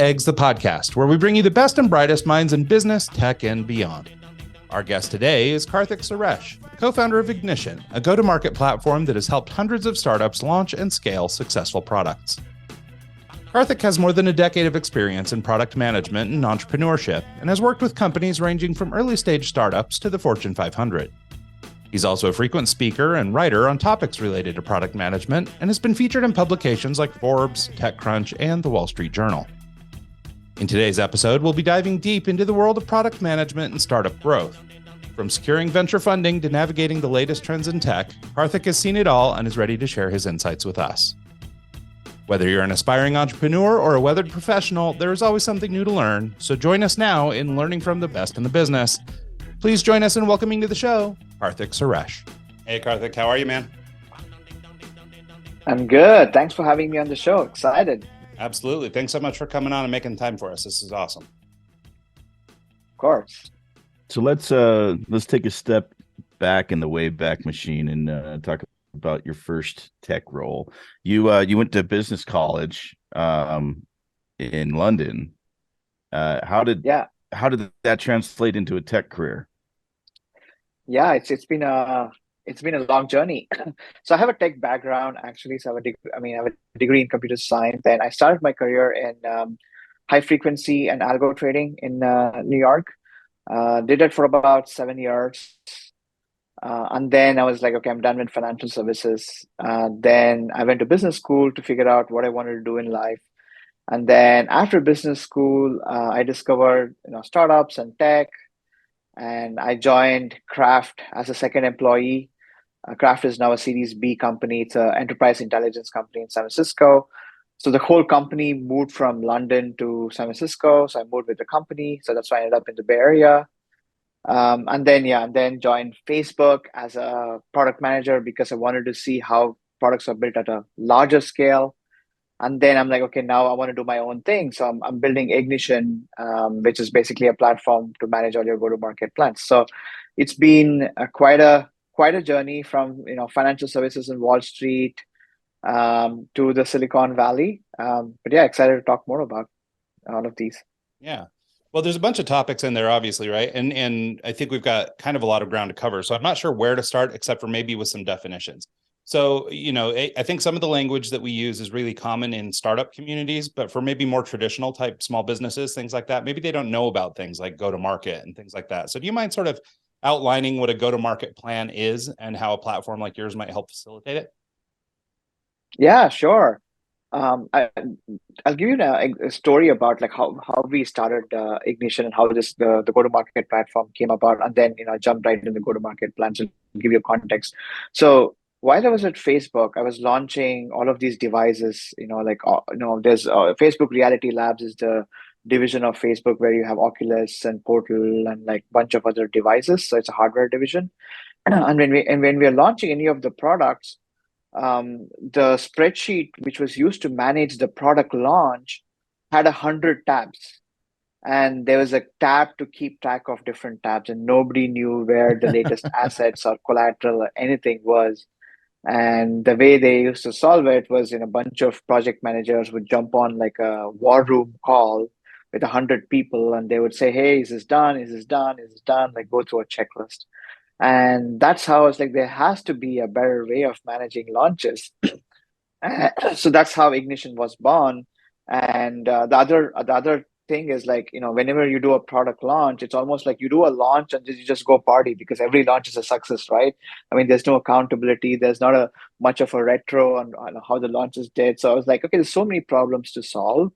Eggs, the podcast, where we bring you the best and brightest minds in business, tech, and beyond. Our guest today is Karthik Suresh, co-founder of Ignition, a go-to-market platform that has helped hundreds of startups launch and scale successful products. Karthik has more than a decade of experience in product management and entrepreneurship, and has worked with companies ranging from early-stage startups to the Fortune 500. He's also a frequent speaker and writer on topics related to product management, and has been featured in publications like Forbes, TechCrunch, and the Wall Street Journal. In today's episode, we'll be diving deep into the world of product management and startup growth. From securing venture funding to navigating the latest trends in tech, Karthik has seen it all and is ready to share his insights with us. Whether you're an aspiring entrepreneur or a weathered professional, there is always something new to learn, so join us now in learning from the best in the business. Please join us in welcoming to the show, Karthik Suresh. Hey, Karthik, how are you, man? I'm good. Thanks for having me on the show. Excited. Absolutely. Thanks so much for coming on and making time for us. This is awesome. Of course. So let's take a step back in the Wayback Machine and talk about your first tech role. You went to business college in London. How did that translate into a tech career? Yeah, it's been a long journey. So I have a tech background actually. So I have a degree in computer science, and I started my career in high frequency and algo trading in New York. Did it for about 7 years. And then I was like, okay, I'm done with financial services. Then I went to business school to figure out what I wanted to do in life. And then after business school, I discovered startups and tech, and I joined Kraft as a second employee. Kraft is now a Series B company. It's an enterprise intelligence company in San Francisco. So the whole company moved from London to San Francisco. So I moved with the company. So that's why I ended up in the Bay Area. And then joined Facebook as a product manager because I wanted to see how products are built at a larger scale. And then I'm like, okay, now I want to do my own thing. So I'm building Ignition, which is basically a platform to manage all your go-to-market plans. So it's been quite a journey from financial services in Wall Street to the Silicon Valley. But yeah, excited to talk more about all of these. Yeah. Well, there's a bunch of topics in there, obviously, right? And I think we've got kind of a lot of ground to cover. So I'm not sure where to start, except for maybe with some definitions. So, I think some of the language that we use is really common in startup communities, but for maybe more traditional type small businesses, things like that, maybe they don't know about things like go-to-market and things like that. So do you mind sort of outlining what a go-to-market plan is and how a platform like yours might help facilitate it? Yeah, sure. I'll give you a story about like how we started Ignition and how the go-to-market platform came about, and then I jumped right into the go-to-market plan to give you context. So while I was at Facebook, I was launching all of these devices. There's Facebook Reality Labs is the division of Facebook where you have Oculus and Portal and like bunch of other devices. So it's a hardware division. And when we are launching any of the products, the spreadsheet which was used to manage the product launch had 100 tabs, and there was a tab to keep track of different tabs, and nobody knew where the latest assets or collateral or anything was. And the way they used to solve it was a bunch of project managers would jump on like a war room call with 100 people, and they would say, hey, is this done? Is this done? Is this done? Like go through a checklist. And that's how it's like there has to be a better way of managing launches. So that's how Ignition was born. And the other thing is like, whenever you do a product launch, it's almost like you do a launch and you just go party because every launch is a success, right? I mean, there's no accountability. There's not much of a retro on how the launches did. So I was like, okay, there's so many problems to solve.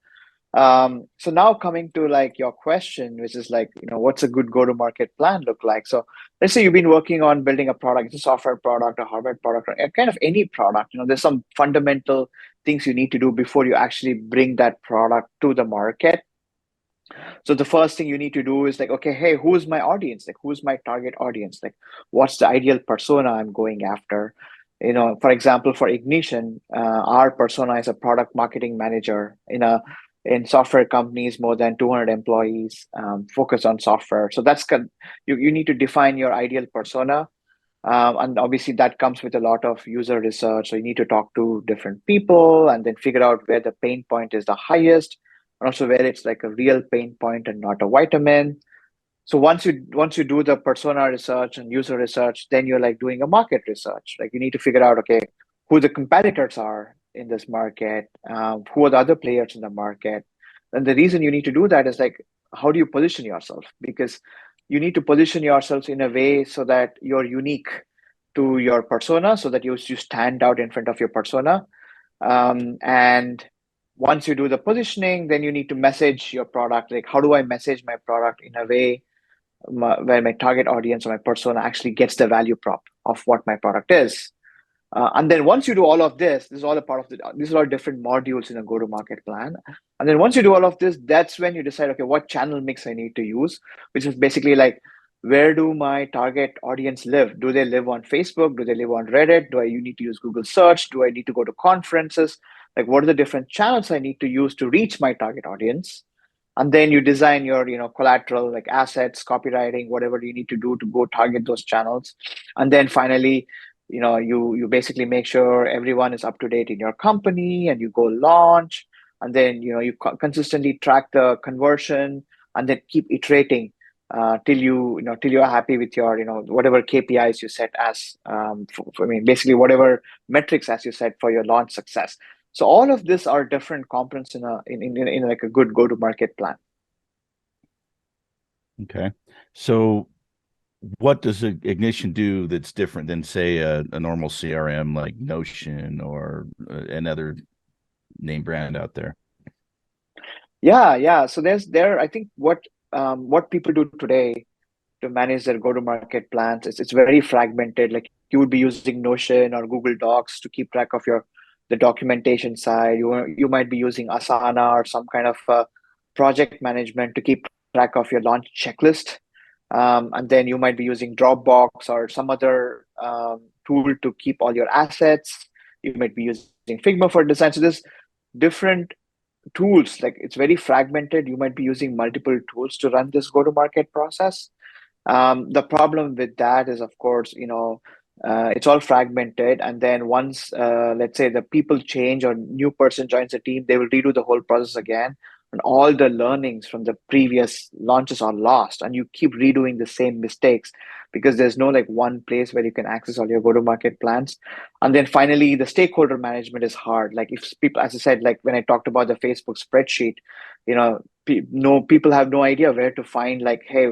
So now coming to like your question, which is like, what's a good go-to-market plan look like? So let's say you've been working on building a product, it's a software product, a hardware product, or kind of any product. There's some fundamental things you need to do before you actually bring that product to the market. So the first thing you need to do is like, okay, hey, who's my audience? Like, who's my target audience? Like, what's the ideal persona I'm going after? For example, for Ignition, our persona is a product marketing manager in software companies, more than 200 employees, focus on software. So that's you need to define your ideal persona. And obviously that comes with a lot of user research. So you need to talk to different people and then figure out where the pain point is the highest. and also where it's like a real pain point and not a vitamin. So once you do the persona research and user research, then you're like doing a market research. Like you need to figure out, okay, who the competitors are in this market, who are the other players in the market. And the reason you need to do that is like, how do you position yourself? Because you need to position yourselves in a way so that you're unique to your persona, so that you stand out in front of your persona. And once you do the positioning, then you need to message your product. Like, how do I message my product in a way where my target audience or my persona actually gets the value prop of what my product is? And then once you do all of this is all a part of these are all different modules in a go-to-market plan. And then once you do all of this, that's when you decide, okay, what channel mix I need to use, which is basically like, where do my target audience live? Do they live on Facebook? Do they live on Reddit? You need to use Google search? Do I need to go to conferences? Like, what are the different channels I need to use to reach my target audience? And then you design your, collateral, like assets, copywriting, whatever you need to do to go target those channels. And then finally, you basically make sure everyone is up to date in your company, and you go launch, and then you consistently track the conversion, and then keep iterating till you're happy with your whatever KPIs you set as basically whatever metrics as you set for your launch success. So all of this are different components in like a good go-to-market plan. Okay. So what does Ignition do that's different than, say, a normal CRM like Notion or another name brand out there? Yeah. So I think what people do today to manage their go-to-market plans, it's very fragmented. Like, you would be using Notion or Google Docs to keep track of the documentation side. You might be using Asana or some kind of project management to keep track of your launch checklist. And then you might be using Dropbox or some other tool to keep all your assets. You might be using Figma for design. So there's different tools. Like, it's very fragmented. You might be using multiple tools to run this go-to-market process. The problem with that is, of course, it's all fragmented. And then once, let's say, the people change or new person joins the team, they will redo the whole process again. And all the learnings from the previous launches are lost. And you keep redoing the same mistakes because there's no like one place where you can access all your go-to-market plans. And then finally, the stakeholder management is hard. Like, if people, as I said, like when I talked about the Facebook spreadsheet, people have no idea where to find, like, hey,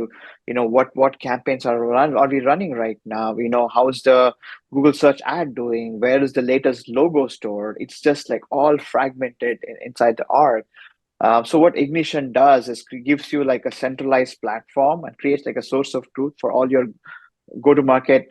what campaigns are we running right now? How's the Google search ad doing? Where is the latest logo stored? It's just like all fragmented inside the org. So what Ignition does is gives you like a centralized platform and creates like a source of truth for all your go-to-market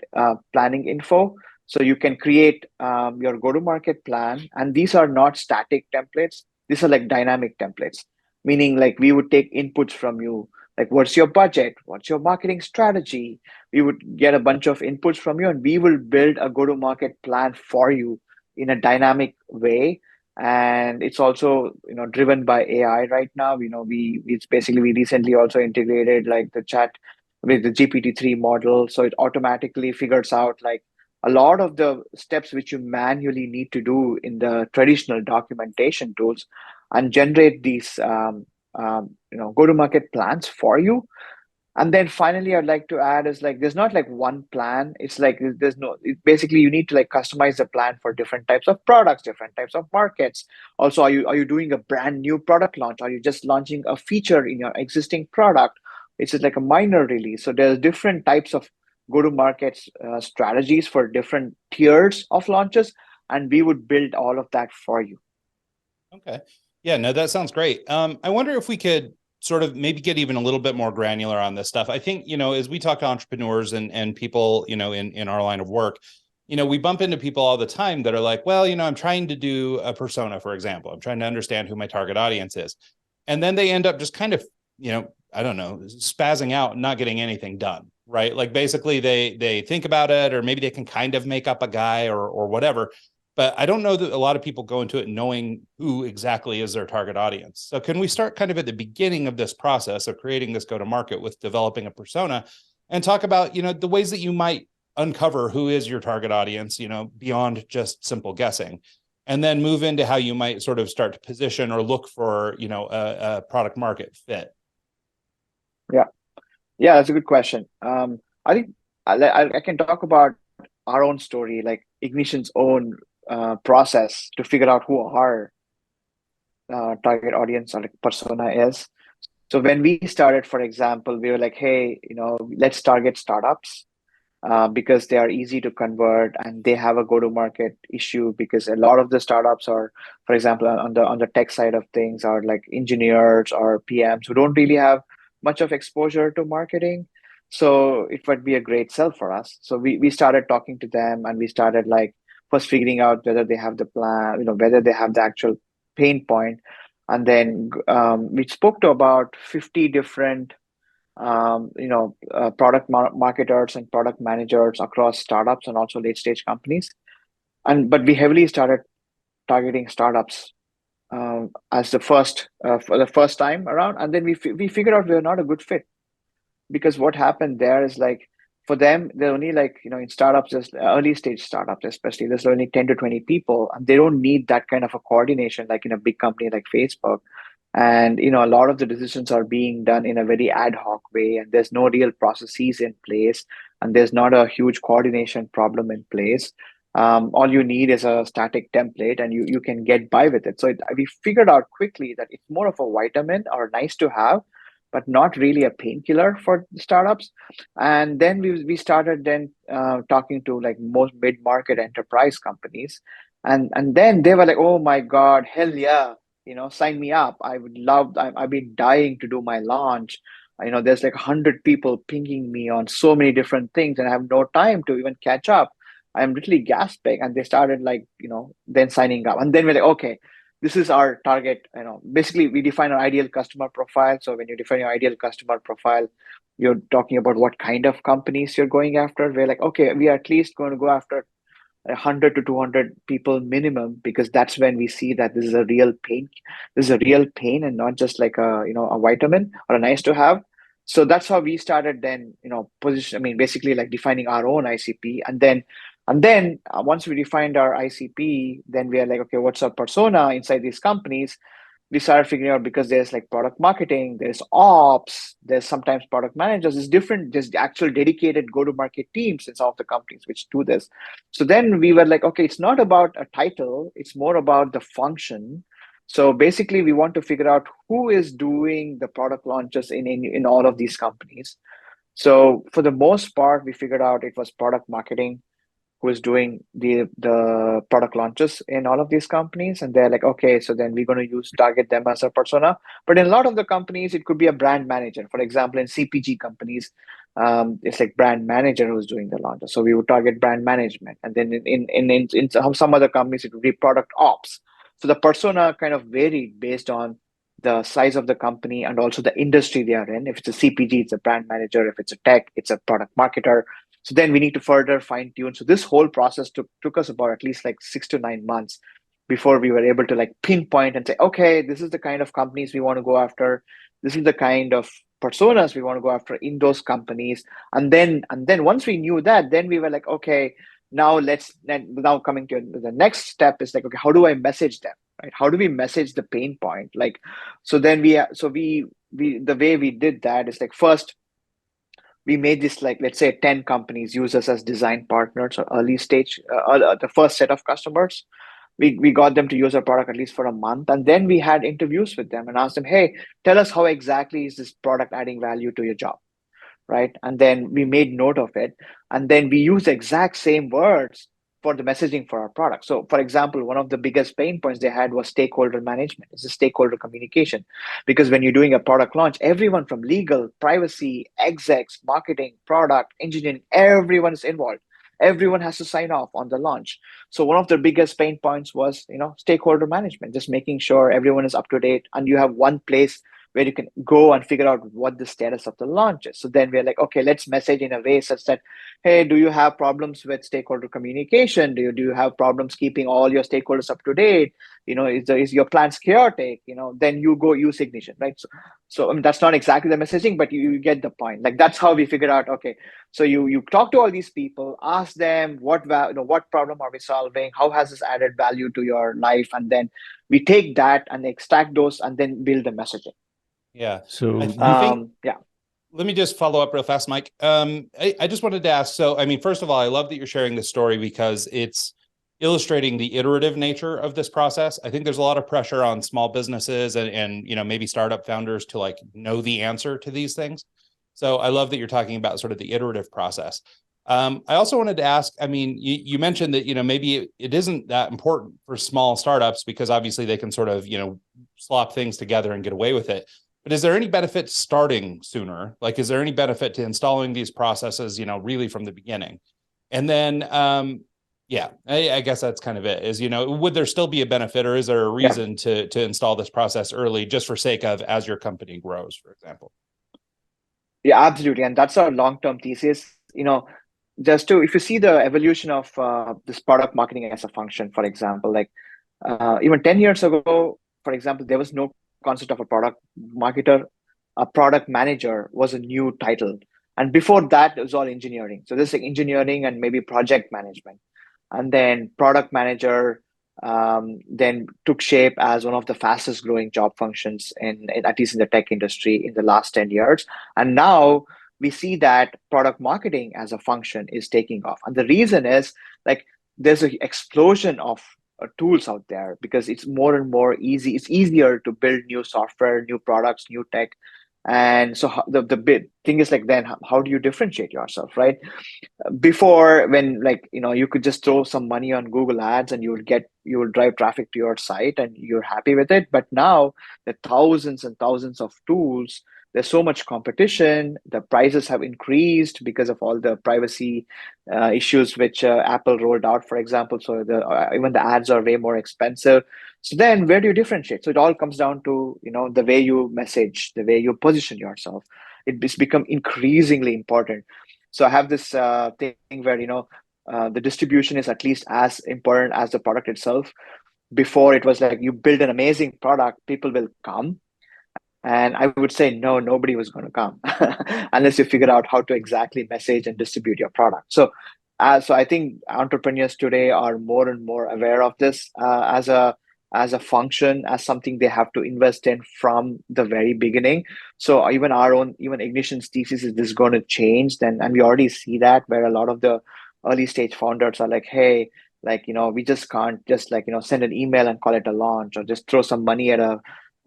planning info. So you can create your go-to-market plan, and these are not static templates. These are like dynamic templates, meaning like we would take inputs from you, like what's your budget, what's your marketing strategy. We would get a bunch of inputs from you, and we will build a go-to-market plan for you in a dynamic way. And it's also driven by AI right now. We recently also integrated like the chat with the GPT-3 model, so it automatically figures out like a lot of the steps which you manually need to do in the traditional documentation tools, and generate these go-to-market plans for you. And then finally, I'd like to add is like, there's not like one plan. It's like basically you need to like customize the plan for different types of products, different types of markets. Also, are you doing a brand new product launch? Are you just launching a feature in your existing product? It's just like a minor release. So there's different types of go-to-market strategies for different tiers of launches, and we would build all of that for you. Okay. Yeah, no, that sounds great. I wonder if we could sort of maybe get even a little bit more granular on this stuff. I think, as we talk to entrepreneurs and people, in our line of work, we bump into people all the time that are like, well, I'm trying to do a persona, for example. I'm trying to understand who my target audience is. And then they end up just kind of, I don't know, spazzing out and not getting anything done, right? Like basically they think about it, or maybe they can kind of make up a guy or whatever. But I don't know that a lot of people go into it knowing who exactly is their target audience. So can we start kind of at the beginning of this process of creating this go-to-market with developing a persona, and talk about, the ways that you might uncover who is your target audience, beyond just simple guessing. and then move into how you might sort of start to position or look for, a product market fit? Yeah, that's a good question. I think I can talk about our own story, like Ignition's own process to figure out who our target audience or like persona is. So when we started, for example, we were like, hey, let's target startups because they are easy to convert and they have a go-to-market issue because a lot of the startups are, for example, on the tech side of things, are like engineers or PMs who don't really have much of exposure to marketing. So it would be a great sell for us. So we started talking to them and we started like first figuring out whether they have the plan, whether they have the actual pain point. And then we spoke to about 50 different product marketers and product managers across startups and also late stage companies. But we heavily started targeting startups as the first for the first time around, and then we figured out we are not a good fit because what happened there is like for them they're only like in startups, just early stage startups especially, there's only 10 to 20 people and they don't need that kind of a coordination like in a big company like Facebook. And a lot of the decisions are being done in a very ad hoc way and there's no real processes in place and there's not a huge coordination problem in place. All you need is a static template and you can get by with it. So we figured out quickly that it's more of a vitamin or nice to have, but not really a painkiller for startups. And then we started then talking to like most mid-market enterprise companies. And then they were like, oh my God, hell yeah, sign me up. I would love, I've been dying to do my launch. There's like 100 people pinging me on so many different things and I have no time to even catch up. I'm literally gasping. And they started like, then signing up. And then we're like, okay, this is our target. Basically we define our ideal customer profile. So when you define your ideal customer profile, you're talking about what kind of companies you're going after. We're like, okay, we are at least going to go after 100 to 200 people minimum, because that's when we see that this is a real pain. This is a real pain and not just like a vitamin or a nice to have. So that's how we started then, position, I mean, basically like defining our own ICP. And then once we defined our ICP, then we are like, okay, what's our persona inside these companies? We started figuring out, because there's like product marketing, there's ops, there's sometimes product managers, there's different, just actual dedicated go-to-market teams in some of the companies which do this. So then we were like, okay, it's not about a title, it's more about the function. So basically we want to figure out who is doing the product launches in all of these companies. So for the most part, we figured out it was product marketing who is doing the product launches in all of these companies. And they're like, okay, so then we're going to target them as a persona. But in a lot of the companies, it could be a brand manager. For example, in CPG companies, it's like brand manager who's doing the launches. So we would target brand management. And then in some other companies, it would be product ops. So the persona kind of varied based on the size of the company and also the industry they are in. If it's a CPG, it's a brand manager. If it's a tech, it's a product marketer. So then we need to further fine tune. So this whole process took us about at least like 6 to 9 months before we were able to like pinpoint and say, okay, this is the kind of companies we want to go after. This is the kind of personas we want to go after in those companies. And then once we knew that, then we were like, okay, now coming to the next step is like, okay, how do I message them? Right? How do we message the pain point? Like, so then we the way we did that is like, first, we made this like, let's say 10 companies use us as design partners or early stage, the first set of customers. We got them to use our product at least for a month. And then we had interviews with them and asked them, hey, tell us how exactly is this product adding value to your job, right? And then we made note of it. And then we use the exact same words for the messaging for our product. So for example, one of the biggest pain points they had was stakeholder management. It's a stakeholder communication, because when you're doing a product launch, everyone from legal, privacy, execs, marketing, product, engineering, everyone is involved. Everyone has to sign off on the launch. So one of the biggest pain points was, stakeholder management, just making sure everyone is up to date and you have one place where you can go and figure out what the status of the launch is. So then we're like, okay, let's message in a way such that, hey, do you have problems with stakeholder communication? Do you have problems keeping all your stakeholders up to date? Is your plans chaotic? Then you go use Ignition, right? So I mean, that's not exactly the messaging, but you get the point. Like, that's how we figured out, okay, so you talk to all these people, ask them what problem are we solving? How has this added value to your life? And then we take that and extract those and then build the messaging. Yeah. So I think, yeah. Let me just follow up real fast, Mike. I just wanted to ask, so, I mean, first of all, I love that you're sharing this story because it's illustrating the iterative nature of this process. I think there's a lot of pressure on small businesses and maybe startup founders to like know the answer to these things. So I love that you're talking about sort of the iterative process. I also wanted to ask, I mean, you mentioned that, maybe it isn't that important for small startups because obviously they can sort of, slop things together and get away with it. But is there any benefit starting sooner? Like, is there any benefit to installing these processes, really from the beginning? And then, I guess that's kind of it is, would there still be a benefit or is there a reason to install this process early just for sake of as your company grows, for example? Yeah, absolutely. And that's our long-term thesis. If you see the evolution of this product marketing as a function, for example, like even 10 years ago, for example, there was no concept of a product marketer. A product manager was a new title. And before that, it was all engineering. So this is like engineering and maybe project management. And then product manager then took shape as one of the fastest growing job functions in at least in the tech industry in the last 10 years. And now we see that product marketing as a function is taking off. And the reason is like there's an explosion of tools out there because it's more and more easy. It's easier to build new software, new products, new tech. And so the big thing is like, then how do you differentiate yourself, right? Before, when you could just throw some money on Google ads and you will drive traffic to your site and you're happy with it. But now the thousands and thousands of tools, there's so much competition, the prices have increased because of all the privacy issues which Apple rolled out, for example. So even the ads are way more expensive. So then where do you differentiate? So it all comes down to the way you message, the way you position yourself. It's become increasingly important. So I have this thing where the distribution is at least as important as the product itself. Before, it was like you build an amazing product, people will come. And I would say, no, nobody was going to come unless you figure out how to exactly message and distribute your product. So I think entrepreneurs today are more and more aware of this as a function, as something they have to invest in from the very beginning. So even Ignition's thesis is this going to change then, and we already see that where a lot of the early stage founders are like, hey, we just can't just send an email and call it a launch, or just throw some money at a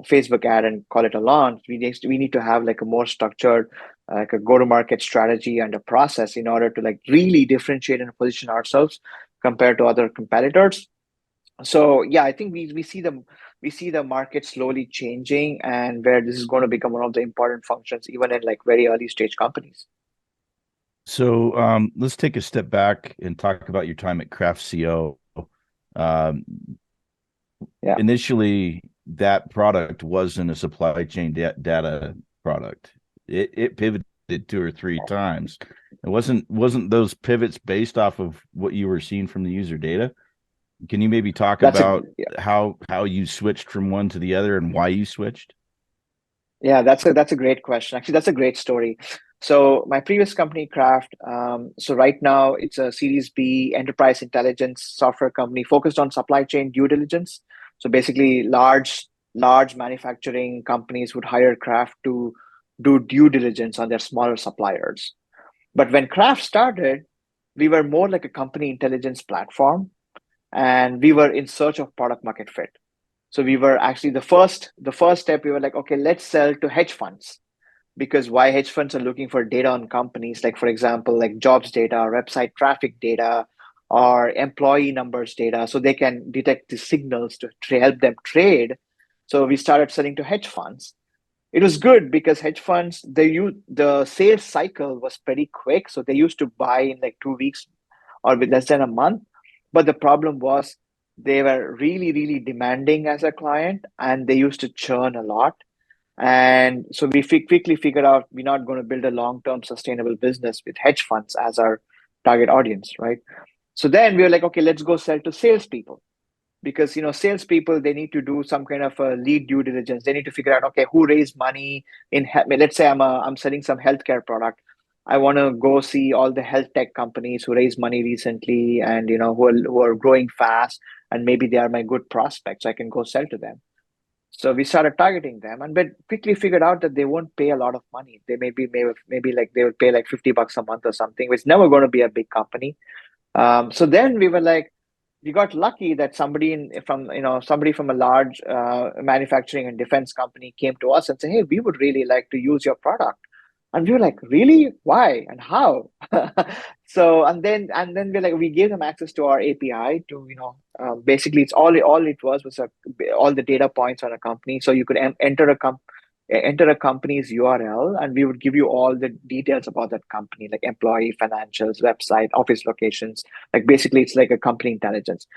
Facebook ad and call it a launch. We need to have like a more structured, like a go-to-market strategy and a process in order to like really differentiate and position ourselves compared to other competitors. So yeah, I think we see the market slowly changing, and where this is going to become one of the important functions even in like very early stage companies. So let's take a step back and talk about your time at Craft CO. Initially, that product wasn't a supply chain data product. It pivoted 2 or 3 times. It wasn't those pivots based off of what you were seeing from the user data? Can you maybe talk about how you switched from one to the other and why you switched? Yeah, that's a great question. Actually, that's a great story. So my previous company, Craft, so right now it's a Series B enterprise intelligence software company focused on supply chain due diligence. So basically, large manufacturing companies would hire Craft to do due diligence on their smaller suppliers. But when Craft started, we were more like a company intelligence platform, and we were in search of product market fit. So we were actually the first step. We were like, okay, let's sell to hedge funds, because why hedge funds are looking for data on companies, like for example, like jobs data, website traffic data, or employee numbers data, so they can detect the signals to help them trade. So we started selling to hedge funds. It was good because hedge funds, the sales cycle was pretty quick. So they used to buy in like 2 weeks or with less than a month. But the problem was they were really, really demanding as a client, and they used to churn a lot. And so we quickly figured out we're not going to build a long-term sustainable business with hedge funds as our target audience, right? So then we were like, okay, let's go sell to salespeople, because salespeople, they need to do some kind of a lead due diligence. They need to figure out, okay, who raised money in let's say I'm selling some healthcare product. I want to go see all the health tech companies who raised money recently, and who are growing fast, and maybe they are my good prospects. I can go sell to them. So we started targeting them, and but quickly figured out that they won't pay a lot of money. They maybe like they would pay like $50 a month or something, which is never going to be a big company. So then we were like, we got lucky that somebody from a large manufacturing and defense company came to us and said, "Hey, we would really like to use your product." And we were like, "Really? Why and how?" So and then we gave them access to our API to basically it's all it was all the data points on a company, so you could enter a company's URL, and we would give you all the details about that company, like employee financials, website, office locations. Like basically, it's like a company intelligence.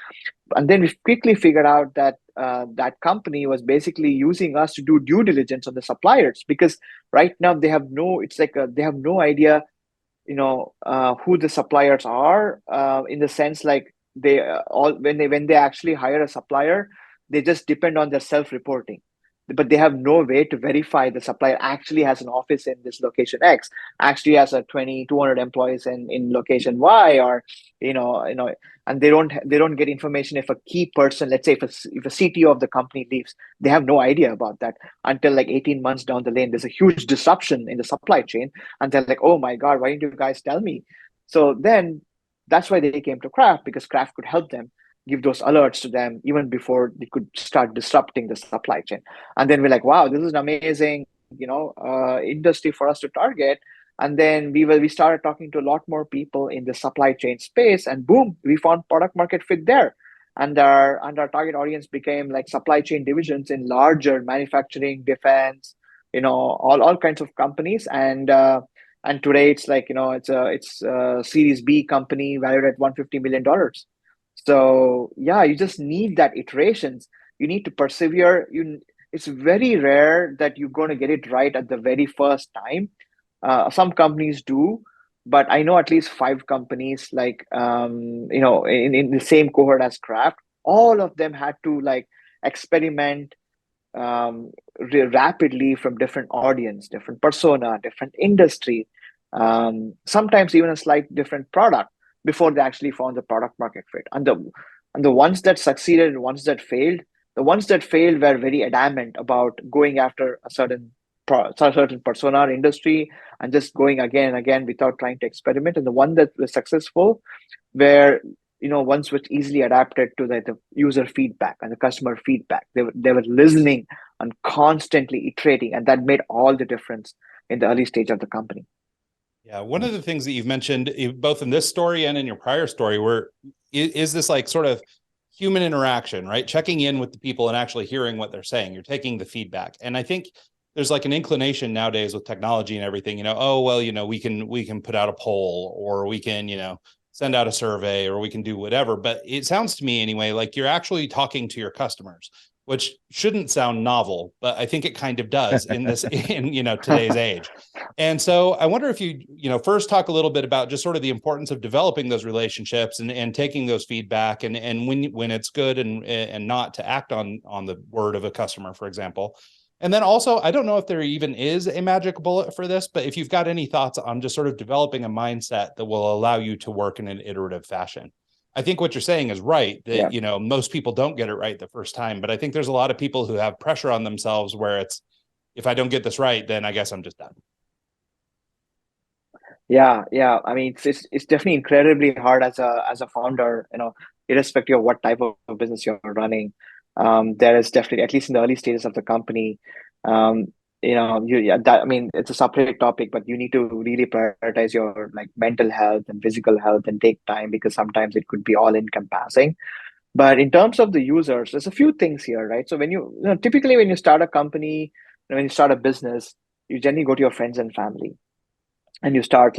And then we quickly figured out that that company was basically using us to do due diligence on the suppliers, because right now they have they have no idea, who the suppliers are, in the sense like they all when they actually hire a supplier, they just depend on their self-reporting, but they have no way to verify the supplier actually has an office in this location X, actually has a 200 employees in location Y, or and they don't get information if a key person, let's say if a CTO of the company leaves, they have no idea about that until like 18 months down the lane. There's a huge disruption in the supply chain, and they're like, "Oh my God, why didn't you guys tell me?" So then that's why they came to Craft, because Craft could help them give those alerts to them even before they could start disrupting the supply chain. And then we're like, wow, this is an amazing, industry for us to target. And then we started talking to a lot more people in the supply chain space, and boom, we found product market fit there. And our target audience became like supply chain divisions in larger manufacturing, defense, all kinds of companies. And today it's like, it's a Series B company valued at $150 million. So yeah, you just need that iterations. You need to persevere. It's very rare that you're going to get it right at the very first time. Some companies do, but I know at least 5 companies, like in the same cohort as Craft. All of them had to like experiment rapidly from different audience, different persona, different industry, sometimes even a slight different product before they actually found the product market fit. And the ones that succeeded and ones that failed, the ones that failed were very adamant about going after a certain persona or industry and just going again and again without trying to experiment. And the one that was successful were ones which easily adapted to the user feedback and the customer feedback. They were listening and constantly iterating, and that made all the difference in the early stage of the company. Yeah, one of the things that you've mentioned, both in this story and in your prior story, is this like sort of human interaction, right? Checking in with the people and actually hearing what they're saying. You're taking the feedback. And I think there's like an inclination nowadays with technology and everything, oh, well, we can put out a poll, or we can, send out a survey, or we can do whatever. But it sounds to me anyway, like you're actually talking to your customers, which shouldn't sound novel, but I think it kind of does in today's age. And so I wonder if you first talk a little bit about just sort of the importance of developing those relationships and taking those feedback, and when it's good and not to act on the word of a customer, for example. And then also, I don't know if there even is a magic bullet for this, but if you've got any thoughts on just sort of developing a mindset that will allow you to work in an iterative fashion. I think what you're saying is right, that, most people don't get it right the first time, but I think there's a lot of people who have pressure on themselves where it's, if I don't get this right, then I guess I'm just done. Yeah. I mean, it's definitely incredibly hard as a founder, irrespective of what type of business you're running. There is definitely, at least in the early stages of the company, I mean, it's a separate topic, but you need to really prioritize your like mental health and physical health and take time, because sometimes it could be all encompassing. But in terms of the users, there's a few things here, right? So typically when you start a company, when you start a business, you generally go to your friends and family, and you start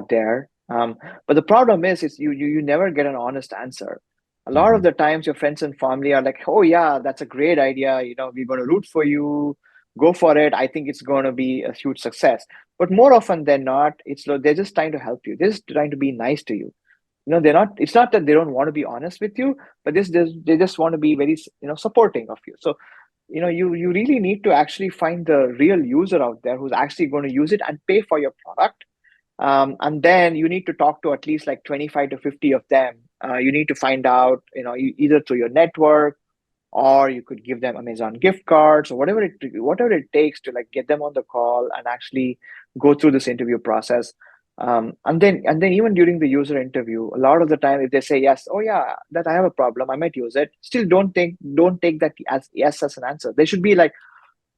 there. But the problem is you never get an honest answer. A lot of the times your friends and family are like, "Oh yeah, that's a great idea. We're going to root for you. go for it. I think it's going to be a huge success. But more often than not, they're just trying to help you. They're just trying to be nice to you. They're not. It's not that they don't want to be honest with you, but they just want to be very supporting of you. So you really need to actually find the real user out there who's actually going to use it and pay for your product. And then you need to talk to at least like 25 to 50 of them. You need to find out, either through your network, or you could give them Amazon gift cards, or whatever it takes to like get them on the call and actually go through this interview process. And then even during the user interview, a lot of the time, if they say yes, oh yeah, that I have a problem, I might use it. Still, don't take that as yes as an answer. They should be like,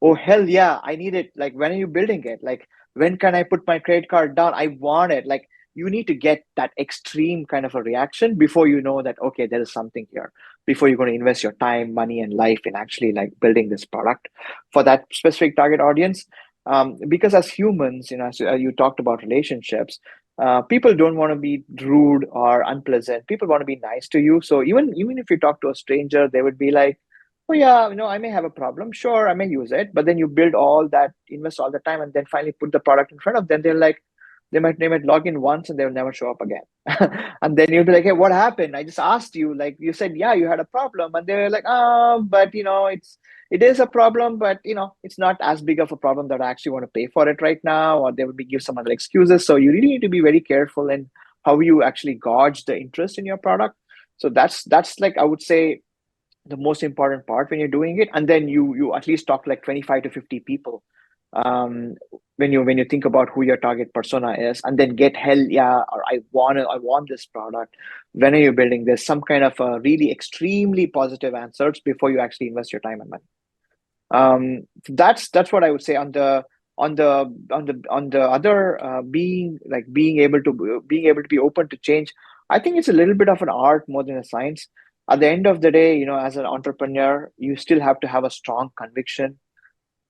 oh hell yeah, I need it. Like, when are you building it? Like, when can I put my credit card down? I want it. Like, you need to get that extreme kind of a reaction before you know that, okay, there is something here, before you're going to invest your time, money, and life in actually like building this product for that specific target audience. Because as humans, as you talked about relationships, people don't want to be rude or unpleasant. People want to be nice to you. So even if you talk to a stranger, they would be like, oh yeah, I may have a problem. Sure, I may use it. But then you build all that, invest all the time, and then finally put the product in front of them. They're like, they might log in once and they'll never show up again. And then you'll be like, hey, what happened? I just asked you. Like, you said, yeah, you had a problem, and they're like, oh, but it is a problem, but it's not as big of a problem that I actually want to pay for it right now, or they would give some other excuses. So you really need to be very careful in how you actually gauge the interest in your product. So that's like, I would say, the most important part when you're doing it. And then you at least talk like 25 to 50 people, when you think about who your target persona is, and then get hell yeah, or I want this product. When are you building this? Some kind of a really extremely positive answers before you actually invest your time and money. That's what I would say on the other, being able to be open to change. I think it's a little bit of an art more than a science. At the end of the day, as an entrepreneur, you still have to have a strong conviction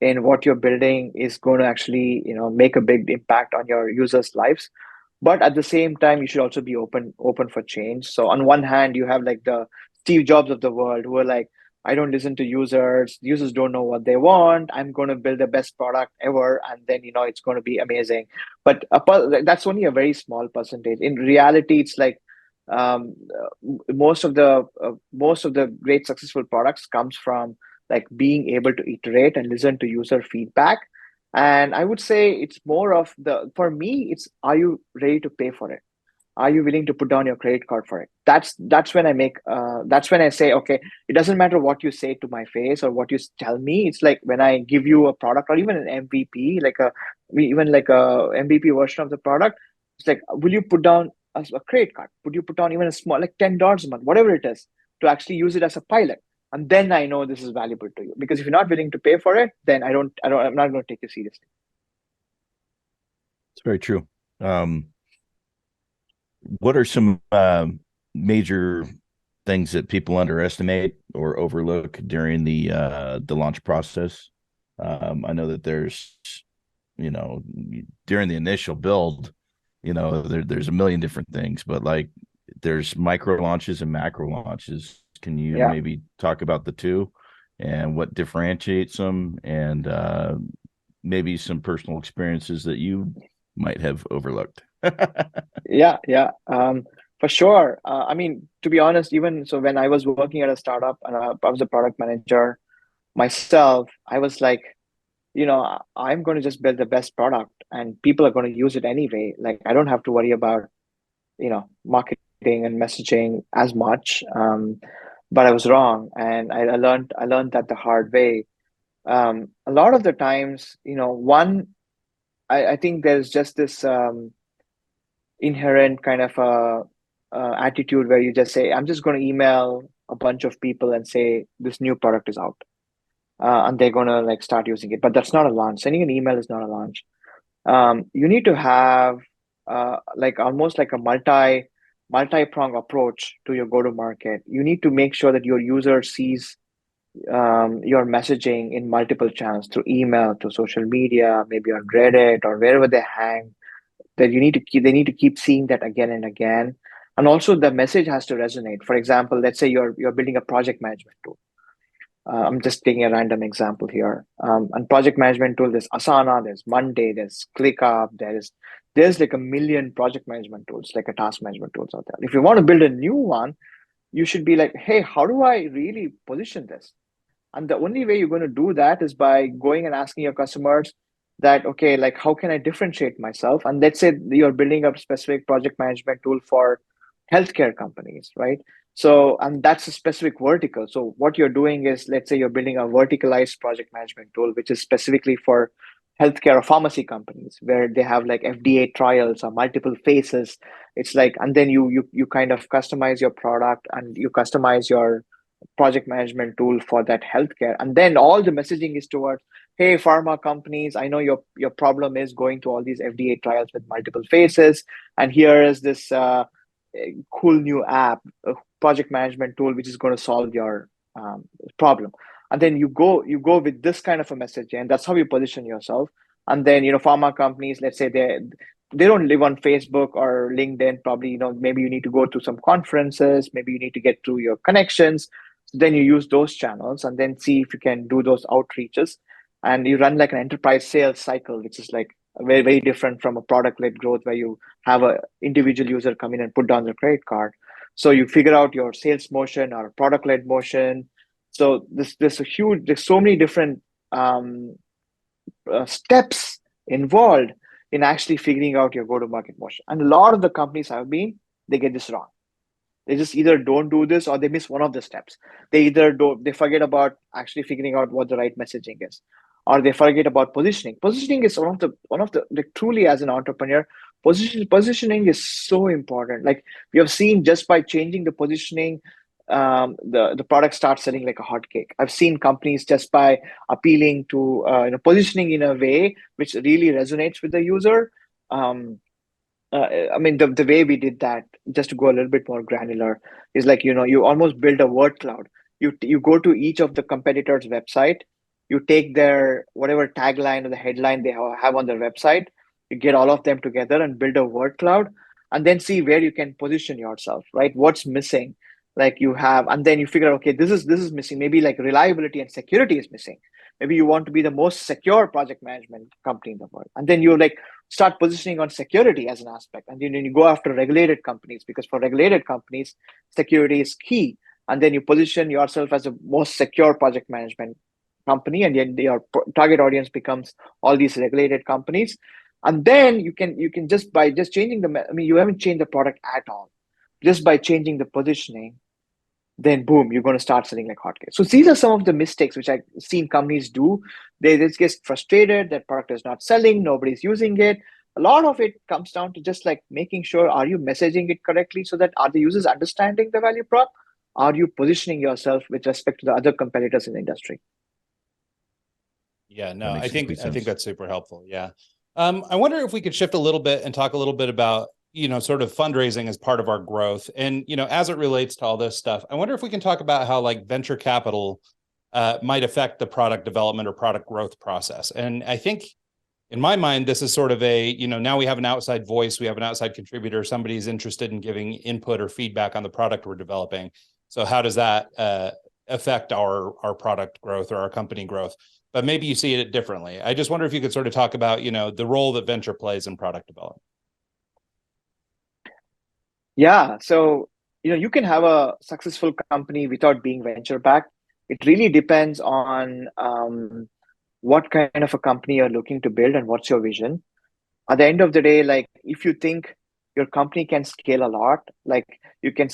in what you're building is going to actually, make a big impact on your users' lives. But at the same time, you should also be open for change. So on one hand, you have like the Steve Jobs of the world who are like, I don't listen to users. Users don't know what they want. I'm going to build the best product ever, and then it's going to be amazing. But that's only a very small percentage. In reality, it's like, most of the great successful products comes from like being able to iterate and listen to user feedback. And I would say it's more of for me, it's, are you ready to pay for it? Are you willing to put down your credit card for it? That's when I say, okay, it doesn't matter what you say to my face or what you tell me. It's like when I give you a product or even an MVP, even like a MVP version of the product, it's like, will you put down a credit card? Would you put down even a small, like $10 a month, whatever it is, to actually use it as a pilot? And then I know this is valuable to you. Because if you're not willing to pay for it, then I'm not going to take you seriously. It's very true. What are some major things that people underestimate or overlook during the launch process? I know that there's, during the initial build, there's a million different things, but like there's micro launches and macro launches. Can you maybe talk about the two and what differentiates them, and maybe some personal experiences that you might have overlooked? Yeah. For sure. I mean, to be honest, even so, when I was working at a startup and I was a product manager myself, I was like, I'm going to just build the best product and people are going to use it anyway. Like, I don't have to worry about, marketing and messaging as much. But I was wrong, and I learned that the hard way. A lot of the times, I think there's just this inherent kind of attitude where you just say, I'm just going to email a bunch of people and say this new product is out, and they're going to like start using it. But that's not a launch. Sending an email is not a launch. You need to have like almost like a multi-prong approach to your go-to-market. You need to make sure that your user sees your messaging in multiple channels, through email, through social media, maybe on Reddit or wherever they hang. That they need to keep seeing that again and again. And also the message has to resonate. For example, let's say you're building a project management tool. I'm just taking a random example here. And project management tool, there's Asana, there's Monday, there's ClickUp, there's like a million project management tools, like a task management tools out there. If you want to build a new one, you should be like, hey, how do I really position this? And the only way you're going to do that is by going and asking your customers that, okay, like how can I differentiate myself? And let's say you're building a specific project management tool for healthcare companies, right? So, and that's a specific vertical. So what you're doing is, let's say you're building a verticalized project management tool, which is specifically for healthcare or pharmacy companies where they have like FDA trials or multiple phases. It's like, and then you kind of customize your product and you customize your project management tool for that healthcare. And then all the messaging is towards, hey, pharma companies, I know your problem is going to all these FDA trials with multiple phases. And here is this cool new app, a project management tool, which is going to solve your problem. And then you go with this kind of a message, and that's how you position yourself. And then, pharma companies, let's say they don't live on Facebook or LinkedIn. Probably, maybe you need to go to some conferences, maybe you need to get through your connections. So then you use those channels and then see if you can do those outreaches. And you run like an enterprise sales cycle, which is like very, very different from a product-led growth where you have a individual user come in and put down their credit card. So you figure out your sales motion or product-led motion. So there's so many different steps involved in actually figuring out your go-to-market motion. And a lot of the companies they get this wrong. They just either don't do this or they miss one of the steps. They forget about actually figuring out what the right messaging is, or they forget about positioning. Positioning is one of the like, truly as an entrepreneur, positioning is so important. Like we have seen, just by changing the positioning, the product starts selling like a hotcake. I've seen companies just by appealing to positioning in a way which really resonates with the user. I mean, the way we did that, just to go a little bit more granular, is like, you almost build a word cloud. You go to each of the competitors' website, you take their whatever tagline or the headline they have on their website, you get all of them together and build a word cloud, and then see where you can position yourself, right? What's missing? Like you have, and then you figure out, okay, this is missing. Maybe like reliability and security is missing. Maybe you want to be the most secure project management company in the world, and then you like start positioning on security as an aspect, and then you go after regulated companies, because for regulated companies security is key. And then you position yourself as the most secure project management company, and then your target audience becomes all these regulated companies. And then you can just by just changing you haven't changed the product at all, just by changing the positioning, then boom, you're going to start selling like hotcakes. So these are some of the mistakes which I've seen companies do. They just get frustrated that product is not selling, nobody's using it. A lot of it comes down to just like making sure, are you messaging it correctly, so that are the users understanding the value prop? Are you positioning yourself with respect to the other competitors in the industry? Yeah, no, I think that's super helpful. Yeah. I wonder if we could shift a little bit and talk a little bit about sort of fundraising as part of our growth. And, as it relates to all this stuff, I wonder if we can talk about how like venture capital might affect the product development or product growth process. And I think in my mind, this is sort of now we have an outside voice, we have an outside contributor, somebody's interested in giving input or feedback on the product we're developing. So how does that affect our product growth or our company growth? But maybe you see it differently. I just wonder if you could sort of talk about, the role that venture plays in product development. Yeah. So, you can have a successful company without being venture backed. It really depends on what kind of a company you're looking to build and what's your vision. At the end of the day, like if you think your company can scale a lot, like you can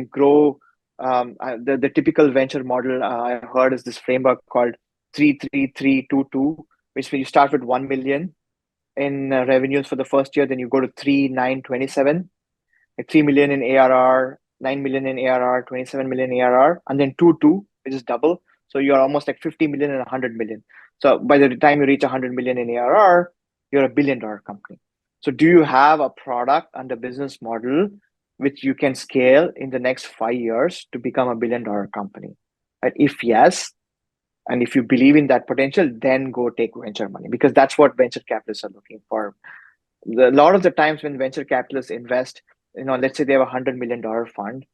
grow. The typical venture model I heard is this framework called 3-3-3-2-2, which when you start with 1 million in revenues for the first year, then you go to 3, 9, 27. Like 3 million in ARR, 9 million in ARR, 27 million ARR, and then 2, which is double. So you're almost like 50 million and 100 million. So by the time you reach 100 million in ARR, you're $1 billion company. So do you have a product and a business model which you can scale in the next 5 years to become $1 billion company? Right? If yes, and if you believe in that potential, then go take venture money, because that's what venture capitalists are looking for. A lot of the times when venture capitalists invest, let's say they have $100 million fund,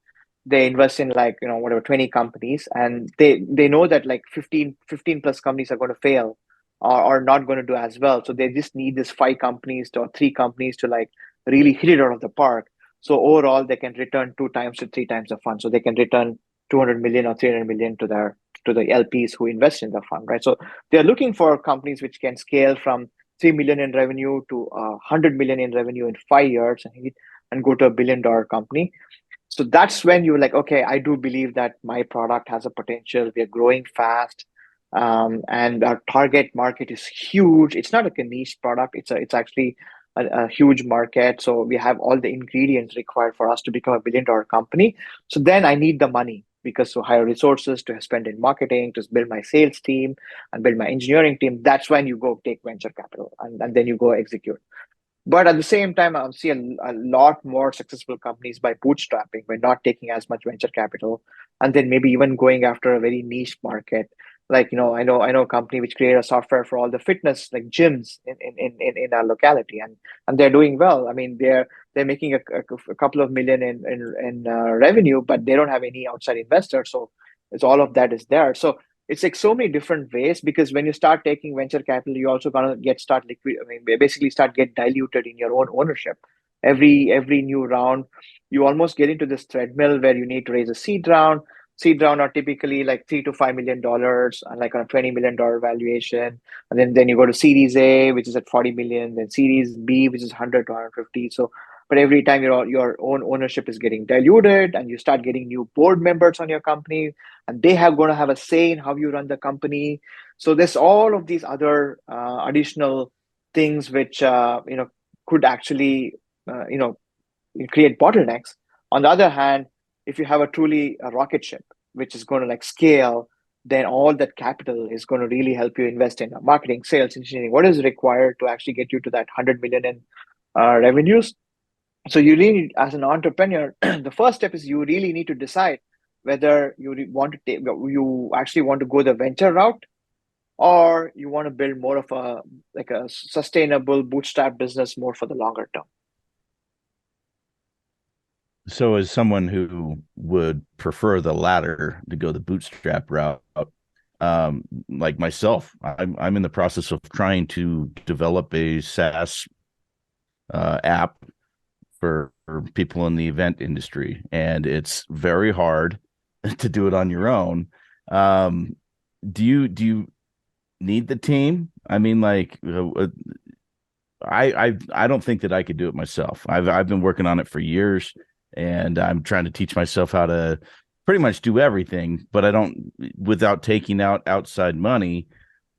they invest in like, whatever, 20 companies, and they know that like 15 plus companies are going to fail or not going to do as well. So they just need this 5 companies or 3 companies to like really hit it out of the park. So overall, they can return 2 times to 3 times the fund. So they can return 200 million or 300 million to the LPs who invest in the fund, right? So they're looking for companies which can scale from 3 million in revenue to 100 million in revenue in 5 years and go to $1 billion company. So that's when you're like, okay, I do believe that my product has a potential. We are growing fast, and our target market is huge. It's not like a niche product. It's actually a huge market. So we have all the ingredients required for us to become $1 billion company. So then I need the money because to hire resources, to spend in marketing, to build my sales team and build my engineering team. That's when you go take venture capital, and then you go execute. But at the same time, I see a lot more successful companies by bootstrapping, by not taking as much venture capital, and then maybe even going after a very niche market. Like, I know a company which created a software for all the fitness like gyms in our locality, and they're doing well. I mean, they're making a couple of million in revenue, but they don't have any outside investors, so it's all of that is there. So it's like so many different ways, because when you start taking venture capital, you also gonna start liquid. I mean, basically start get diluted in your own ownership. Every new round, you almost get into this treadmill where you need to raise a seed round. Seed round are typically like $3 to $5 million, and like on a $20 million valuation, and then you go to Series A, which is at 40 million, then Series B, which is 100 to 150. So, but every time your own ownership is getting diluted, and you start getting new board members on your company, and they have going to have a say in how you run the company. So there's all of these other additional things which could actually create bottlenecks. On the other hand, if you have a truly a rocket ship which is going to like scale, then all that capital is going to really help you invest in marketing, sales, engineering. What is required to actually get you to that 100 million in revenues? So you really, as an entrepreneur, the first step is you really need to decide whether you actually want to go the venture route, or you want to build more of a like a sustainable bootstrap business more for the longer term. So, as someone who would prefer the latter, to go the bootstrap route, like myself, I'm in the process of trying to develop a SaaS app for people in the event industry, and it's very hard to do it on your own. Do you need the team? I mean, like, I don't think that I could do it myself. I've been working on it for years, and I'm trying to teach myself how to pretty much do everything, but I don't, without taking out outside money.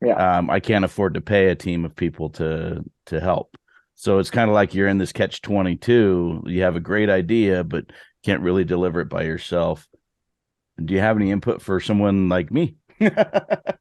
Yeah. I can't afford to pay a team of people to help. So it's kind of like you're in this catch-22. You have a great idea, but can't really deliver it by yourself. Do you have any input for someone like me?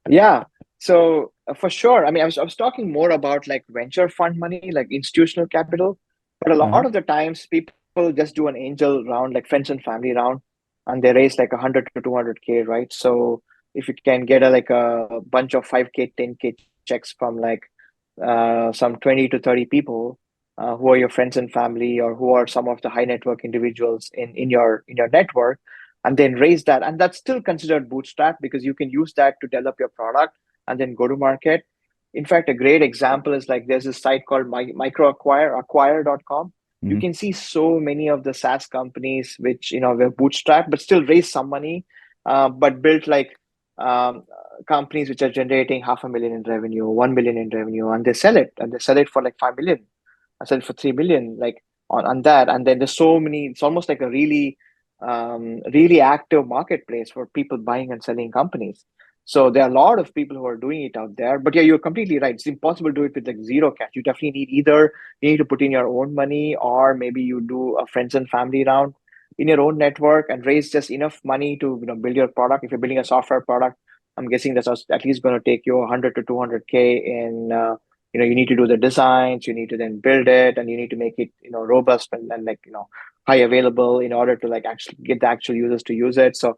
Yeah. So for sure. I mean, I was talking more about like venture fund money, like institutional capital, but a lot of the times people just do an angel round, like friends and family round, and they raise like 100 to 200K, right? So if you can get like a bunch of 5K, 10K checks from like some 20 to 30 people who are your friends and family, or who are some of the high network individuals in your network, and then raise that, and that's still considered bootstrap because you can use that to develop your product and then go to market. In fact, a great example is like there's a site called acquire.com. You Mhm. can see so many of the SaaS companies which were bootstrapped but still raised some money, but built like um, companies which are generating 500,000 in revenue, 1 million in revenue, and they sell it for like 5 million. I sell it for 3 million, like on that. And then there's so many. It's almost like a really active marketplace for people buying and selling companies. So there are a lot of people who are doing it out there. But yeah, you're completely right. It's impossible to do it with like zero cash. You definitely need either you need to put in your own money, or maybe you do a friends and family round in your own network and raise just enough money to build your product. If you're building a software product, I'm guessing that's at least going to take you 100 to 200K in you need to do the designs, you need to then build it, and you need to make it robust and like high available in order to like actually get the actual users to use it. So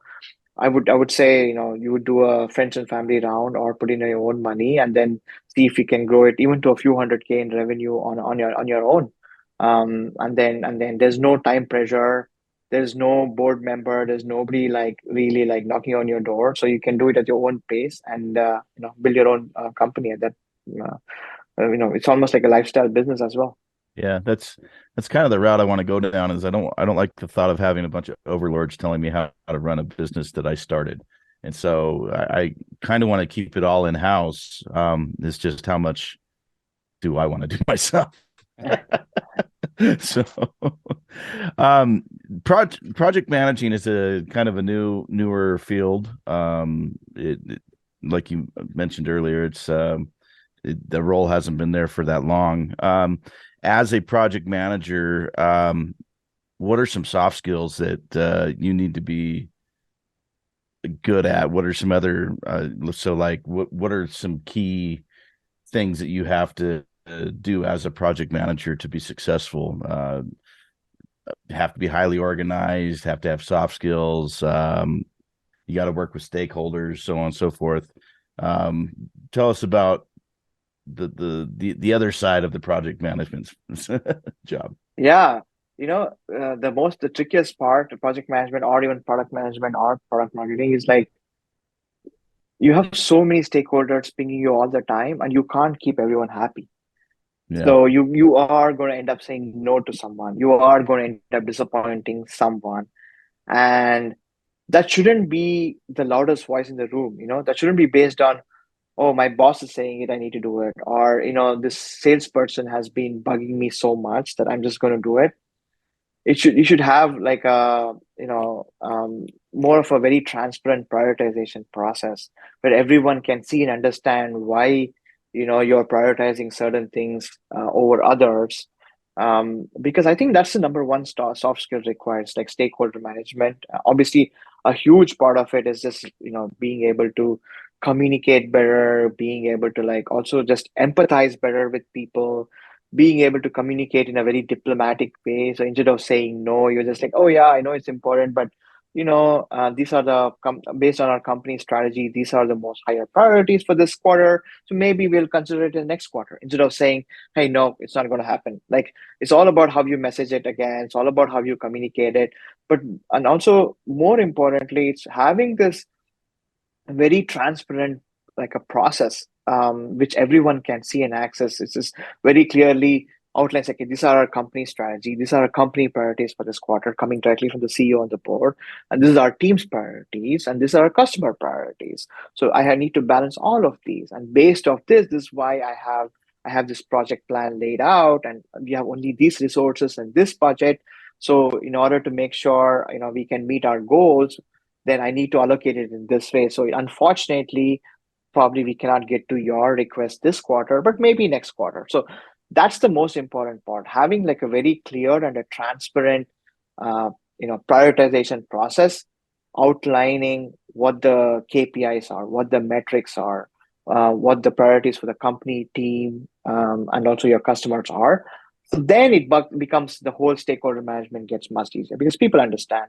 I would say you would do a friends and family round, or put in your own money, and then see if you can grow it even to a few 100K in revenue on your own. And then there's no time pressure. There's no board member. There's nobody like really like knocking on your door. So you can do it at your own pace and build your own company. At that uh, it's almost like a lifestyle business as well. Yeah, that's kind of the route I want to go down. Is I don't like the thought of having a bunch of overlords telling me how to run a business that I started, and so I kind of want to keep it all in house. It's just how much do I want to do myself? So, project managing is a kind of a newer field. Like you mentioned earlier, the role hasn't been there for that long. As a project manager, what are some soft skills that you need to be good at? What are some other so like what are some key things that you have to do as a project manager to be successful? Have to be highly organized, have to have soft skills, you got to work with stakeholders, so on and so forth. Tell us about the other side of the project management job. Yeah, the trickiest part of project management or even product management or product marketing is like you have so many stakeholders pinging you all the time, and you can't keep everyone happy. Yeah. So you are going to end up saying no to someone. You are going to end up disappointing someone, and that shouldn't be the loudest voice in the room. That shouldn't be based on, oh, my boss is saying it, I need to do it, or this salesperson has been bugging me so much that I'm just going to do it. You should have like a more of a very transparent prioritization process where everyone can see and understand why you're prioritizing certain things over others, because I think that's the number one soft skill requires, like stakeholder management. Obviously a huge part of it is just being able to communicate better, being able to like also just empathize better with people, being able to communicate in a very diplomatic way. So instead of saying no, you're just like, oh yeah, I know it's important, but these are based on our company strategy, these are the most higher priorities for this quarter. So maybe we'll consider it in the next quarter, instead of saying, hey, no, it's not going to happen. Like, it's all about how you message it again. It's all about how you communicate it. And also more importantly, it's having this very transparent, like a process, which everyone can see and access. It's just very clearly outlines, okay, these are our company strategy, these are our company priorities for this quarter, coming directly from the CEO and the board, and this is our team's priorities, and these are our customer priorities. So I need to balance all of these, and based off this is why I have this project plan laid out, and we have only these resources and this budget. So in order to make sure we can meet our goals, then I need to allocate it in this way. So unfortunately, probably we cannot get to your request this quarter, but maybe next quarter. So that's the most important part, having like a very clear and a transparent prioritization process, outlining what the KPIs are, what the metrics are, what the priorities for the company, team, and also your customers are. So then it becomes, the whole stakeholder management gets much easier because people understand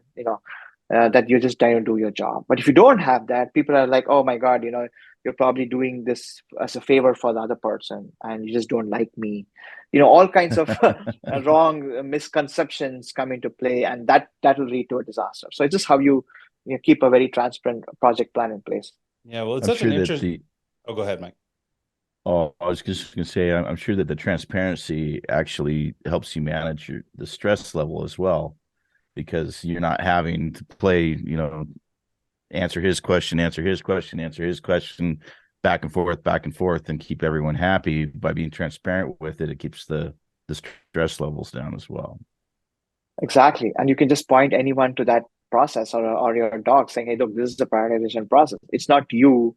that you're just trying to do your job. But if you don't have that, people are like, oh my God, you're probably doing this as a favor for the other person and you just don't like me. All kinds of wrong misconceptions come into play, and that will lead to a disaster. So it's just how you keep a very transparent project plan in place. Yeah, well, it's I'm such sure an that interesting. Oh, go ahead, Mike. Oh, I was just going to say, I'm sure that the transparency actually helps you manage the stress level as well, because you're not having to play, answer his question, answer his question, answer his question, back and forth, and keep everyone happy. By being transparent with it, it keeps the stress levels down as well. Exactly. And you can just point anyone to that process, or your dog, saying, hey, look, this is the prioritization process. It's not you.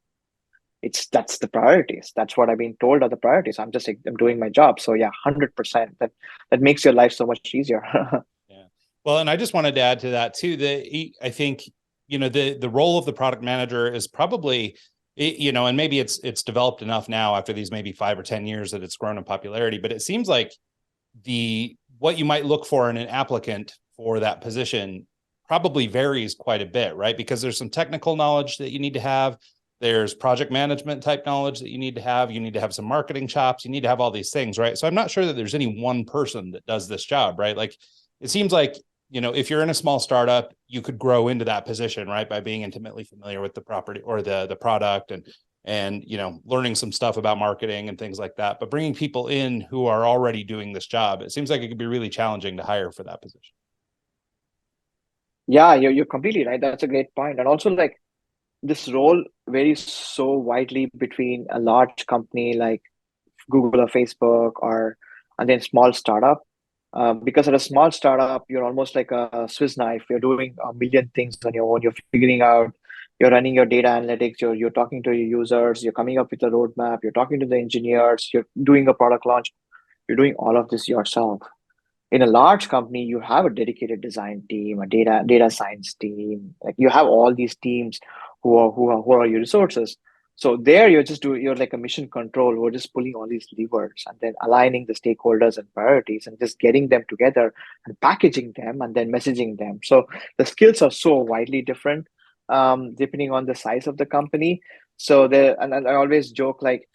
That's the priorities. That's what I've been told are the priorities. I'm doing my job. So yeah, 100%. That makes your life so much easier. Yeah. Well, and I just wanted to add to that too, I think, the role of the product manager is probably, and maybe it's developed enough now after these maybe 5 or 10 years that it's grown in popularity, but it seems like what you might look for in an applicant for that position probably varies quite a bit, right? Because there's some technical knowledge that you need to have. There's project management type knowledge that you need to have. You need to have some marketing chops. You need to have all these things, right? So I'm not sure that there's any one person that does this job, right? Like, it seems like, if you're in a small startup, you could grow into that position, right, by being intimately familiar with the property or the product and learning some stuff about marketing and things like that. But bringing people in who are already doing this job, it seems like it could be really challenging to hire for that position. Yeah, you're completely right. That's a great point. And also, like, this role varies so widely between a large company like Google or Facebook, and then small startup. Because at a small startup, you're almost like a Swiss knife. You're doing a million things on your own. You're figuring out, you're running your data analytics, you're talking to your users, you're coming up with a roadmap, you're talking to the engineers, you're doing a product launch, you're doing all of this yourself. In a large company, you have a dedicated design team, a data science team. Like, you have all these teams who are your resources. So there you're like a mission control. We're just pulling all these levers and then aligning the stakeholders and priorities and just getting them together and packaging them and then messaging them. So the skills are so widely different, depending on the size of the company. So and I always joke, like,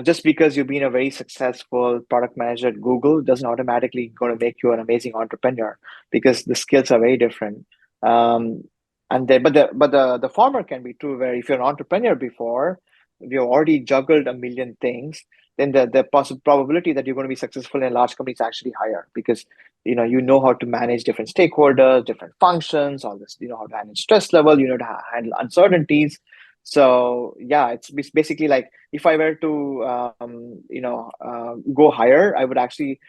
just because you've been a very successful product manager at Google doesn't automatically going to make you an amazing entrepreneur, because the skills are very different. And then, but the former can be true, where if you're an entrepreneur before, if you've already juggled a million things, then the probability that you're going to be successful in a large company is actually higher, because you know how to manage different stakeholders, different functions, all this. You know how to manage stress level. You know to handle uncertainties. So yeah, it's basically like, if I were to go higher, I would actually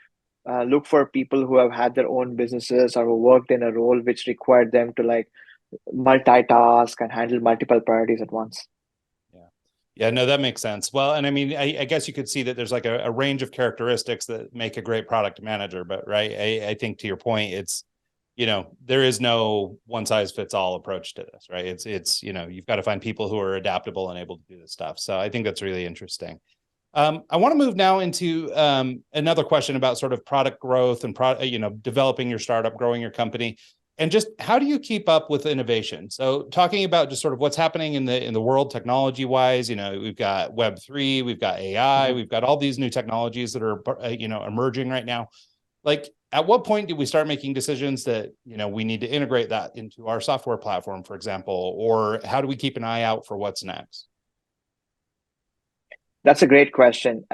look for people who have had their own businesses or who worked in a role which required them to, like, multitask and handle multiple priorities at once. Yeah, no, that makes sense. Well, and I mean, I guess you could see that there's like a range of characteristics that make a great product manager, but right, I think to your point, it's, there is no one size fits all approach to this, right? It's you've got to find people who are adaptable and able to do this stuff. So I think that's really interesting. I want to move now into another question about sort of product growth and developing your startup, growing your company. And just how do you keep up with innovation? So talking about just sort of what's happening in the world technology wise, we've got Web3, we've got AI, we've got all these new technologies that are emerging right now. Like, at what point do we start making decisions that we need to integrate that into our software platform, for example, or how do we keep an eye out for what's next? That's a great question.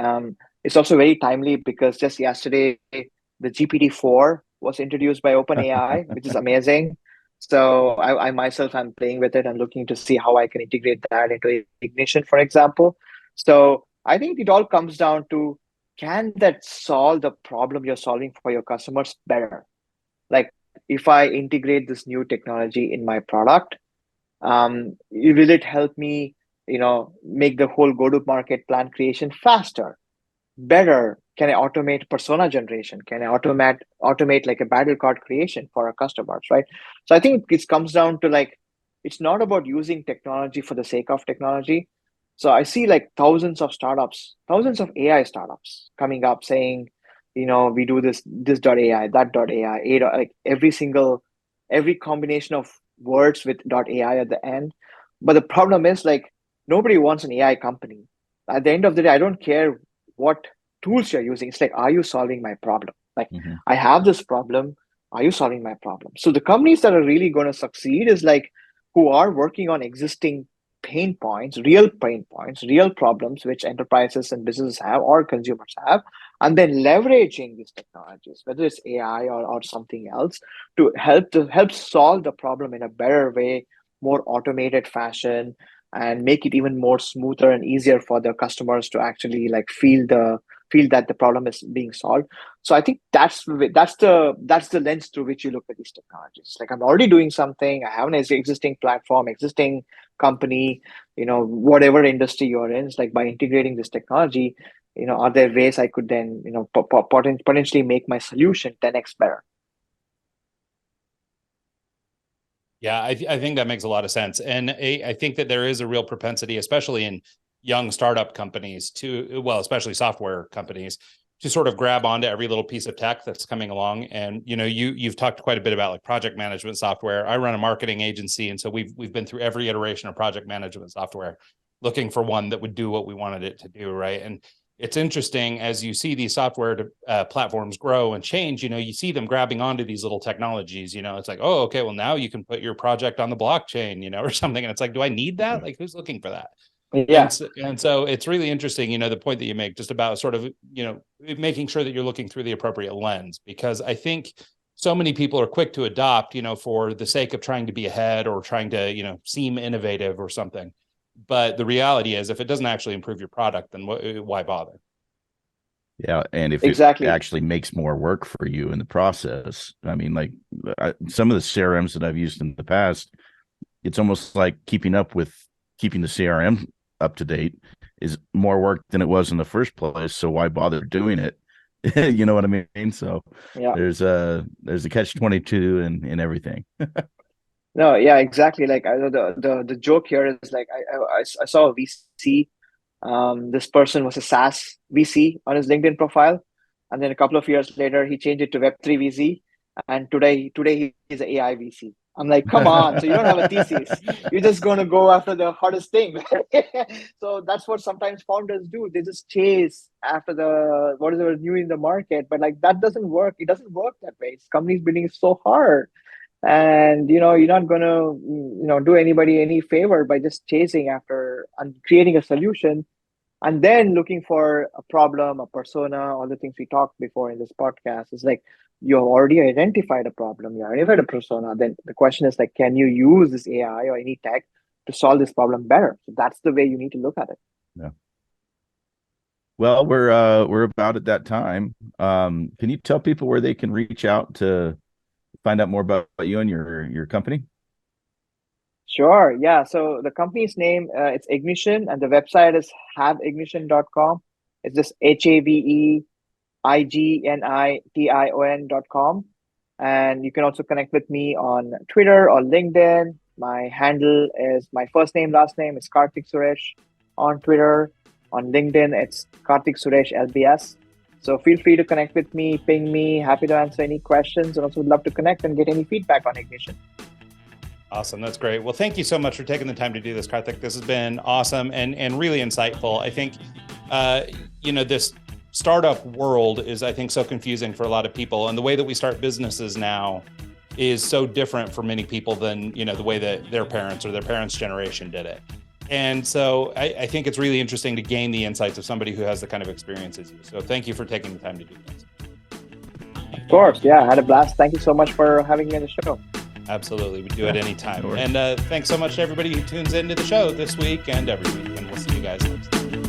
It's also very timely because just yesterday, the GPT-4 was introduced by OpenAI, which is amazing. So I myself, I'm playing with it and looking to see how I can integrate that into Ignition, for example. So I think it all comes down to, can that solve the problem you're solving for your customers better? Like, if I integrate this new technology in my product, will it help me, make the whole go-to-market plan creation faster, better? Can I automate persona generation? Can I automate like a battle card creation for our customers, right? So I think it comes down to, like, it's not about using technology for the sake of technology. So I see like thousands of startups, thousands of AI startups coming up saying, we do this .ai, that .ai, like every combination of words with .ai at the end. But the problem is, like, nobody wants an AI company. At the end of the day, I don't care what tools you're using. It's like, are you solving my problem? Like, I have this problem. Are you solving my problem? So the companies that are really going to succeed is like, who are working on existing pain points, real problems which enterprises and businesses have or consumers have, and then leveraging these technologies, whether it's AI or something else, to help solve the problem in a better way, more automated fashion, and make it even more smoother and easier for the customers to actually, like, feel that the problem is being solved. So I think that's the lens through which you look at these technologies. Like, I'm already doing something. I have an existing platform, existing company, whatever industry you're in. It's like, by integrating this technology, are there ways I could then, potentially make my solution 10x better? Yeah, I think that makes a lot of sense. And I think that there is a real propensity, especially in young startup companies especially software companies, to sort of grab onto every little piece of tech that's coming along. And, you've talked quite a bit about like project management software. I run a marketing agency. And so we've been through every iteration of project management software, looking for one that would do what we wanted it to do. Right. And it's interesting as you see these software platforms grow and change, you see them grabbing onto these little technologies, it's like, oh, okay, well, now you can put your project on the blockchain, or something. And it's like, do I need that? Like, who's looking for that? Yeah. And so it's really interesting, the point that you make just about sort of, making sure that you're looking through the appropriate lens, because I think so many people are quick to adopt, for the sake of trying to be ahead or trying to, seem innovative or something. But the reality is, if it doesn't actually improve your product, then why bother? Yeah. And if Exactly. it actually makes more work for you in the process, I mean, like some of the CRMs that I've used in the past, it's almost like keeping the CRM up to date is more work than it was in the first place. So why bother doing it? You know what I mean? So yeah, there's a catch-22 in everything. No, yeah, exactly. Like the joke here is like I saw a VC. This person was a SaaS VC on his LinkedIn profile, and then a couple of years later he changed it to Web3 VC, and today he's an AI VC. I'm like, come on! So you don't have a thesis. You're just going to go after the hardest thing. So that's what sometimes founders do. They just chase after the whatever new in the market, but like that doesn't work. It doesn't work that way. Companies building is so hard. And you're not going to do anybody any favor by just chasing after and creating a solution and then looking for a problem, a persona, all the things we talked before in this podcast. Is like you have already identified a problem, you identified a persona. Then the question is like, can you use this AI or any tech to solve this problem better? So that's the way you need to look at it. Yeah. Well, we're about at that time. Can you tell people where they can reach out to find out more about you and your company? Sure. Yeah. So the company's name, it's Ignition, and the website is haveignition.com. It's just HAVEIGNITION.com. And you can also connect with me on Twitter or LinkedIn. My handle is my first name, last name. It's Karthik Suresh on Twitter. On LinkedIn, it's Karthik Suresh LBS. So feel free to connect with me, ping me. Happy to answer any questions, and also would love to connect and get any feedback on Ignition. Awesome. That's great. Well, thank you so much for taking the time to do this, Karthik. This has been awesome and really insightful. I think, this startup world is, I think, so confusing for a lot of people. And the way that we start businesses now is so different for many people than, the way that their parents or their parents' generation did it. And so I think it's really interesting to gain the insights of somebody who has the kind of experience as you. So thank you for taking the time to do this. Of course. Yeah, I had a blast. Thank you so much for having me on the show. Absolutely. We do it anytime. And thanks so much to everybody who tunes into the show this week and every week. And we'll see you guys next time.